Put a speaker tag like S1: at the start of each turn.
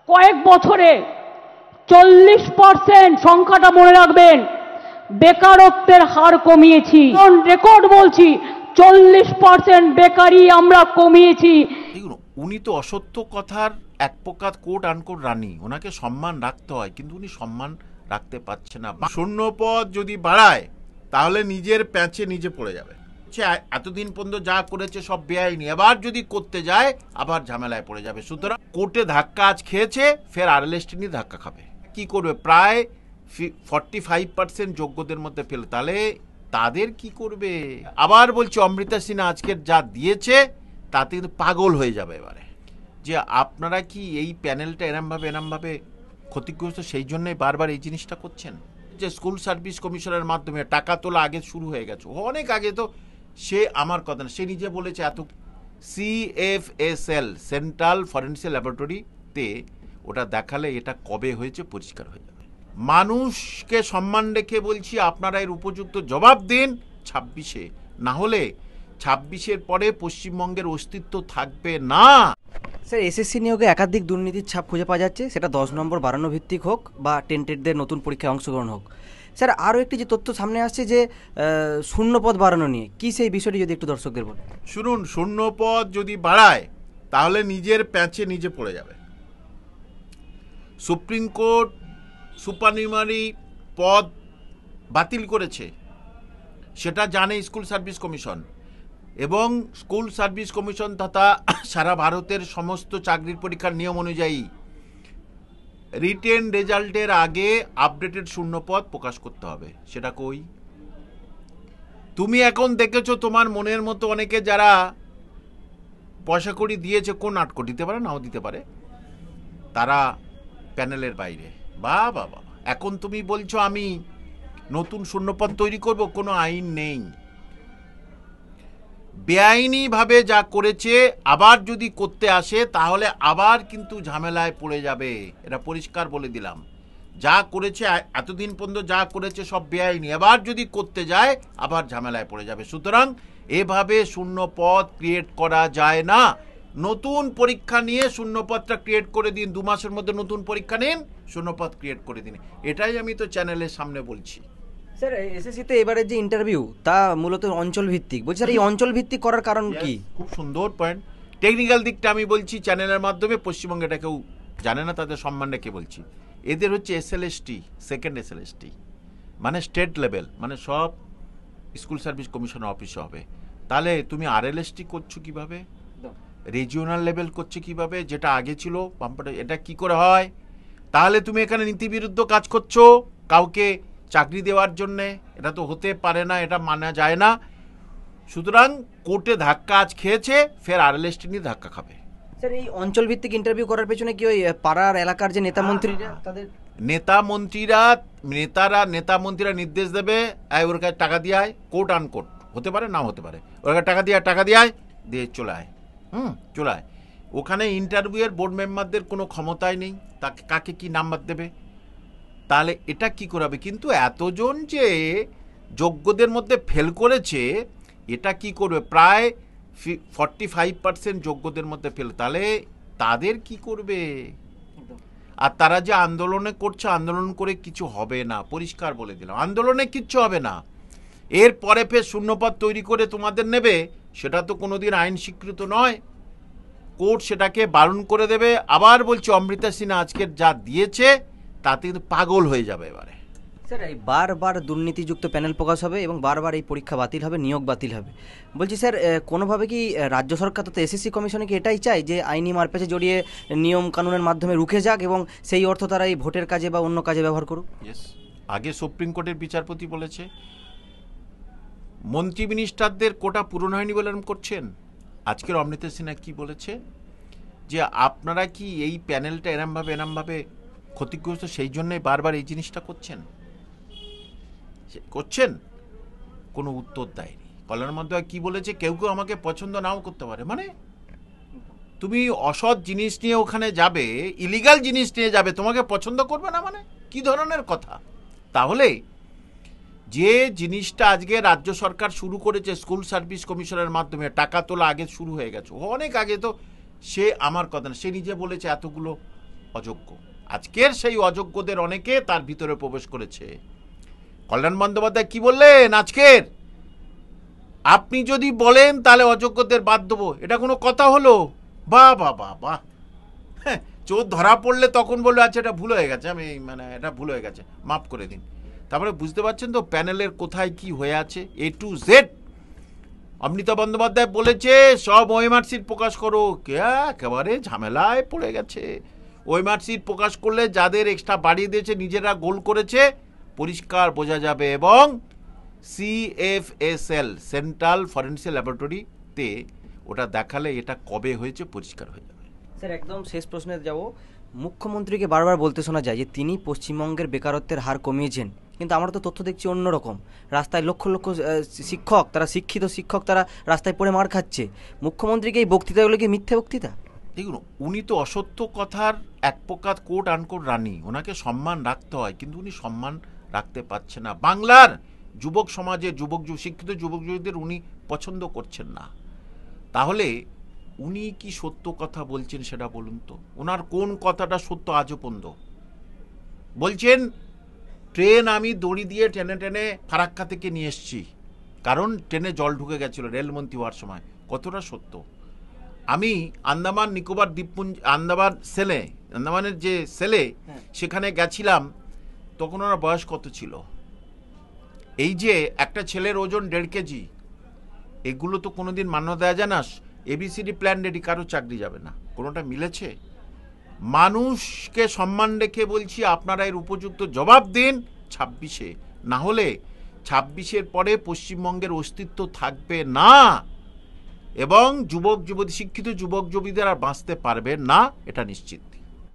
S1: কয়েক বছরে 40% সংখ্যাটা মনে রাখবেন, বেকারত্বের হার কমিয়েছি। রেকর্ড বলছি, 40% বেকারি আমরা কমিয়েছি।
S2: দেখুন, উনি তো অসত্য কথার এক প্রকার কোট আনকোট রানী, ওনাকে সম্মান রাখতে হয়, কিন্তু উনি সম্মান রাখতে পারছে না। শূন্যপদ যদি বাড়ায় তাহলে নিজের প্যাঁচে নিজে পড়ে যাবে। এতদিন পর্যন্ত যা করেছে সব বেআইনি, এবার যদি করতে যায় আবার ঝামেলায় পড়ে যাবে। সুতরাং কোর্টে ধাক্কা আজ খেয়েছে, ফের আরএলএসটি নিয়ে ধাক্কা খাবে। কি করবে? প্রায় 45% যোগ্যদের মধ্যে ফেলে, তাহলে তাদের কি করবে? আবার বলছি, অমৃতা সিনহা আজকের যা দিয়েছে তাতে কিন্তু পাগল হয়ে যাবে এবারে, যে আপনারা কি এই প্যানেলটা এরমভাবে ক্ষতিগ্রস্ত, সেই জন্যই বারবার এই জিনিসটা করছেন। যে স্কুল সার্ভিস কমিশনের মাধ্যমে টাকা তোলা আগে শুরু হয়ে গেছে, অনেক আগে। তো সে আমার কথা না, সে নিজে বলেছে এত CFSL সেন্ট্রাল ফরেন্সিক ল্যাবরেটরিতে ওটা দেখালে এটা কবে হয়েছে পরিষ্কার হয়ে যাবে। মানুষকে সম্মান রেখে বলছি, আপনারা এর উপযুক্ত জবাব দিন 26-এ, না হলে 26-এর পরে পশ্চিমবঙ্গের অস্তিত্ব থাকবে না।
S3: স্যার, এসএসসি নিয়োগে একাধিক দুর্নীতির ছাপ খুঁজে পাওয়া যাচ্ছে, সেটা 10 নম্বর বাড়ানো ভিত্তিক হোক বা টেন্টেডদের নতুন পরীক্ষায় অংশগ্রহণ হোক। স্যার, আরও একটি যে তথ্য সামনে আসছে যে শূন্যপদ বাড়ানো নিয়ে, কি সেই বিষয়টি যদি একটু দর্শকদের বলেন।
S2: শুনুন, শূন্যপদ যদি বাড়ায় তাহলে নিজের প্যাঁচে নিজে পড়ে যাবে। সুপ্রিম কোর্ট সুপারনিউমারি পদ বাতিল করেছে, সেটা জানে স্কুল সার্ভিস কমিশন, এবং স্কুল সার্ভিস কমিশন তথা সারা ভারতের সমস্ত চাকরির পরীক্ষার নিয়ম অনুযায়ী রিটেন রেজাল্টের আগে আপডেটেড শূন্যপদ প্রকাশ করতে হবে। সেটা কই? তুমি এখন দেখেছো তোমার মনের মতো অনেকে যারা পয়সা কড়ি দিয়েছে, কোন 8 কোটি দিতে পারে, নাও দিতে পারে, তারা প্যানেলের বাইরে। বাবা, এখন তুমি বলছো আমি নতুন শূন্যপদ তৈরি করব, কোনো আইন নেই। বেআইনিভাবে যা করেছে আবার যদি করতে আসে তাহলে আবার কিন্তু ঝামেলায় পড়ে যাবে, এটা পরিষ্কার বলে দিলাম। যা করেছে এতদিন পর্যন্ত যা করেছে সব বেআইনি, এবার যদি করতে যায় আবার ঝামেলায় পড়ে যাবে। সুতরাং এভাবে শূন্যপদ ক্রিয়েট করা যায় না। নতুন পরীক্ষা নিয়ে শূন্যপদটা ক্রিয়েট করে দিন, 2 মাসের মধ্যে নতুন পরীক্ষা নিন, শূন্যপদ ক্রিয়েট করে দিন। এটাই আমি তো চ্যানেলের সামনে বলছি।
S3: স্যার, এসএসসিতে এবারে যে ইন্টারভিউ তা মূলত অঞ্চল ভিত্তিক, বলছি স্যার এই অঞ্চল ভিত্তিক করার কারণ কি?
S2: খুব সুন্দর পয়েন্ট। টেকনিক্যাল দিকটা আমি বলছি চ্যানেলের মাধ্যমে, পশ্চিমবঙ্গে এটা কেউ জানে না, তাদের সম্মান রেখে বলছি। এদের হচ্ছে SLST, সেকেন্ড SLST, মানে স্টেট লেভেল, মানে সব স্কুল সার্ভিস কমিশনের অফিসে হবে। তাহলে তুমি RLST করছো কিভাবে, রিজিওনাল লেভেল করছো কিভাবে, যেটা আগে ছিল এটা কি করে হয়? তাহলে তুমি এখানে নীতিবিরুদ্ধ কাজ করছো কাউকে চাকরি দেওয়ার জন্যে, এটা তো হতে পারে না, এটা মানা যায় না। সুতরাং কোর্টে ধাক্কা আজ খেয়েছে, ফের RLST নিয়ে ধাক্কা খাবে।
S3: স্যার, এই অঞ্চল ভিত্তিক ইন্টারভিউ করার পেছনে কি ওই পাড়ার এলাকার যে নেতা মন্ত্রীরা, তাদের নেতা মন্ত্রীরা নির্দেশ দেবে, ওর কাছে টাকা দিয়ে আয়, কোর্ট আনকোর্ট হতে পারে, নাও হতে পারে, ওর কাছে টাকা দিয়ে আয়, দিয়ে চলে আয়, চলে আয়। ওখানে ইন্টারভিউয়ের বোর্ড মেম্বারদের কোনো ক্ষমতাই নেই, তাকে কাকে কি নাম্বার দেবে, তাহলে এটা কি করাবে? কিন্তু এতজন যে যোগ্যদের মধ্যে ফেল করেছে, এটা কি করবে? প্রায় 45% যোগ্যদের মধ্যে ফেল, তাহলে তাদের কি করবে? আর তারা যে আন্দোলনে করছে, আন্দোলন করে কিছু হবে না, পরিষ্কার বলে দিলাম, আন্দোলনে কিচ্ছু হবে না। এরপরে ফের শূন্যপদ তৈরি করে তোমাদের নেবে, সেটা তো কোনোদিন আইন স্বীকৃত নয়, কোর্ট সেটাকে বারণ করে দেবে। আবার বলছি, অমৃতা সিনহা আজকের যা দিয়েছে তাতে কিন্তু পাগল হয়ে যাবে এবারে। স্যার, এই বারবার দুর্নীতিযুক্ত প্যানেল প্রকাশ হবে এবং বারবার এই পরীক্ষা বাতিল হবে, নিয়োগ বাতিল হবে। বলছি স্যার, কোনোভাবে কি রাজ্য সরকার তথা এসএসসি কমিশনে কি এটাই চায় যে আইনি মারপ্যাচে জড়িয়ে নিয়ম কানুনের মাধ্যমে রুখে যাক এবং সেই অর্থ তারা এই ভোটের কাজে বা অন্য কাজে ব্যবহার করুক?
S2: আগে সুপ্রিম কোর্টের বিচারপতি বলেছে মন্ত্রী মিনিস্টারদের কোটা পূরণ হয়নি বলে এরকম করছেন। আজকের অমৃতা সিনহা কি বলেছে, যে আপনারা কি এই প্যানেলটা এরমভাবে ক্ষতিগ্রস্ত, সেই জন্যই বারবার এই জিনিসটা করছেন। কোনো উত্তর দেয়নি। কল্যাণ মন্ত্রী কি বলেছে, কেউ আমাকে পছন্দ নাও করতে পারে, মানে তুমি অসৎ জিনিস নিয়ে ওখানে যাবে, ইলিগাল জিনিস নিয়ে যাবে, তোমাকে পছন্দ করবে না, মানে কি ধরনের কথা? তাহলে যে জিনিসটা আজকে রাজ্য সরকার শুরু করেছে স্কুল সার্ভিস কমিশনের মাধ্যমে, টাকা তোলা আগে শুরু হয়ে গেছে, অনেক আগে। তো সে আমার কথা না, সে নিজে বলেছে এতগুলো অযোগ্য। আজকের সেই অযোগ্যদের অনেকে তার ভিতরে প্রবেশ করেছে। কল্যাণ বন্দ্যোপাধ্যায় কি বললেন আজকের, আপনি যদি বলেন তাহলে অযোগ্যদের বাদ দেবো, এটা কোনো কথা হলো? বাহ বাহ বাহ বাহ, হ্যাঁ, চোর ধরা পড়লে তখন বললো আচ্ছা এটা ভুল হয়ে গেছে, আমি এটা ভুল হয়ে গেছে, মাফ করে দিন। তারপরে বুঝতে পারছেন তো প্যানেলের কোথায় কি হয়ে আছে, A to Z। Amrita Bandyopadhyay বলেছে সব ওএমআর-সিট প্রকাশ করো, একেবারে ঝামেলায় পড়ে গেছে। ওএমআর-সিট প্রকাশ করলে যাদের এক্সট্রা বাড়িয়ে দিয়েছে, নিজেরা গোল করেছে, পরিষ্কার বোঝা যাবে। এবং CFSL সেন্ট্রাল ফরেন্সিক ল্যাবরেটরিতে ওটা দেখালে এটা কবে হয়েছে পরিষ্কার হয়ে যাবে।
S4: স্যার একদম শেষ প্রশ্নে যাব। মুখ্যমন্ত্রীকে বারবার বলতে শোনা যায় যে তিনি পশ্চিমবঙ্গের বেকারত্বের হার কমিয়েছেন, কিন্তু আমরা তো তথ্য দেখছি অন্যরকম। রাস্তায় লক্ষ লক্ষ শিক্ষক, তারা শিক্ষিত শিক্ষক, তারা রাস্তায় পড়ে মার খাচ্ছে। মুখ্যমন্ত্রীকে এই বক্তৃতাগুলো কি মিথ্যে বক্তৃতা?
S2: দেখুন, উনি তো অসত্য কথার এক প্রকার কোট আনকোট রানী, ওনাকে সম্মান রাখতে হয়, কিন্তু উনি সম্মান রাখতে পারছেন না। বাংলার যুবক সমাজে শিক্ষিত যুবক যুবতীদের উনি পছন্দ করছেন না। তাহলে উনি কি সত্য কথা বলছেন সেটা বলুন তো, ওনার কোন কথাটা সত্য আজও পর্যন্ত? বলছেন ট্রেন আমি দড়ি দিয়ে টেনে টেনে ফারাক্কা থেকে নিয়ে এসছি, কারণ ট্রেনে জল ঢুকে গেছিল রেলমন্ত্রী হওয়ার সময়। কতটা সত্য? আমি আন্দামান নিকোবর দ্বীপপুঞ্জ, আন্দামানের যে সেলে সেখানে গেছিলাম, তখন ওনার বয়স কত ছিল? এই যে একটা ছেলের ওজন 1.5 কেজি, এগুলো তো কোনোদিন মান্য দেওয়া যায় না। ABCD প্ল্যান রেডি, কারো চাকরি যাবে না, কোনোটা মিলেছে? মানুষকে সম্মান রেখে বলছি আপনারা এর উপযুক্ত জবাব দিন 26-এ, না হলে 26-এর পরে পশ্চিমবঙ্গের অস্তিত্ব থাকবে না, এবং শিক্ষিত যুবক যুবতীদের আর বাঁচতে পারবে না, এটা নিশ্চিত।